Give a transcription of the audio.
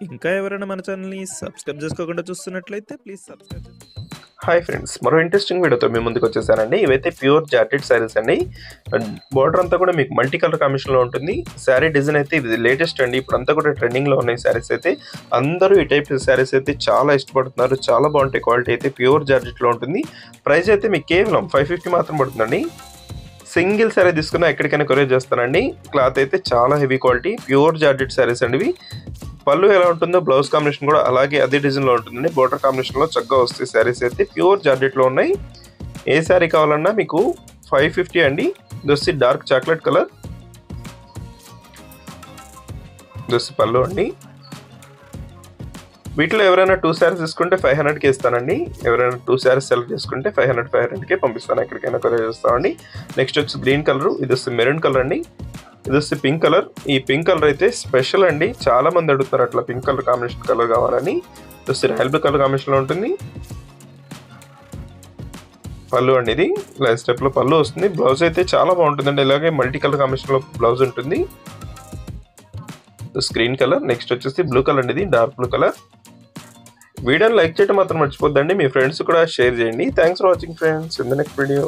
ఇంకా ఎవరైనా మన ఛానల్‌ని సబ్స్క్రైబ్ చేసుకోకుండా చూస్తున్నట్లయితే ప్లీజ్ సబ్స్క్రైబ్ హాయ్ ఫ్రెండ్స్, మరో ఇంట్రెస్టింగ్ వీడియోతో మీ ముందుకు వచ్చేసానండి. ఇవైతే ప్యూర్ జార్జెట్ శారీస్ అండి. బార్డర్ అంతా కూడా మీకు మల్టీ కలర్ కాంబినేషన్లో ఉంటుంది. శారీ డిజైన్ అయితే ఇది లేటెస్ట్ అండి. ఇప్పుడు అంతా కూడా ట్రెండింగ్లో ఉన్నాయి శారీస్ అయితే. అందరూ ఈ టైప్ శారీస్ అయితే చాలా ఇష్టపడుతున్నారు. చాలా బాగుంటాయి. క్వాలిటీ అయితే ప్యూర్ జార్జెట్లో ఉంటుంది. ప్రైస్ అయితే మీకు కేవలం 550 మాత్రం పడుతుందండి. సింగిల్ శారీ తీసుకున్నా ఎక్కడికైనా కొరియర్ చేస్తానండి. క్లాత్ అయితే చాలా heavy quality pure georgette saris అండి ఇవి. పళ్ళు ఎలా ఉంటుందో బ్లౌజ్ కాంబినేషన్ కూడా అలాగే అదే డిజైన్లో ఉంటుందండి. బోర్డర్ కాంబినేషన్లో చక్కగా వస్తాయి శారీస్ అయితే ప్యూర్ జార్జెట్లో ఉన్నాయి. ఏ శారీ కావాలన్నా మీకు 550 అండి. దొస్సి డార్క్ చాక్లెట్ కలర్, దొస్సి పళ్ళు అండి. వీటిలో ఎవరైనా 2 శారీస్ తీసుకుంటే 500కి ఇస్తానండి. ఎవరైనా 2 శారీస్ సెలెక్ట్ చేసుకుంటే 500కే పంపిస్తాను. ఎక్కడికైనా కొరియర్ చేస్తామండి. నెక్స్ట్ వచ్చి గ్రీన్ కలర్, ఇది వచ్చి మెరూన్ కలర్ అండి. ఇది వచ్చి పింక్ కలర్. ఈ పింక్ కలర్ అయితే స్పెషల్ అండి. చాలా మంది అడుగుతారు అట్లా పింక్ కలర్ కాంబినేషన్ కలర్ కావాలని. ఇది వచ్చి రాయల్ బ్లూ కలర్ కాంబినేషన్లో ఉంటుంది. పళ్ళు అండి, ఇది లైన్ స్టెప్లో పళ్ళు వస్తుంది. బ్లౌజ్ అయితే చాలా బాగుంటుందండి. ఇలాగే మల్టీ కలర్ కాంబినేషన్లో బ్లౌజ్ ఉంటుంది. Screen colour. నెక్స్ట్ వచ్చేసి బ్లూ కలర్ అండి, ఇది డార్క్ బ్లూ కలర్. వీడియోని లైక్ చేయడం మాత్రం మర్చిపోద్దండి. మీ ఫ్రెండ్స్ కూడా షేర్ చేయండి. Thanks for watching friends. In the next video.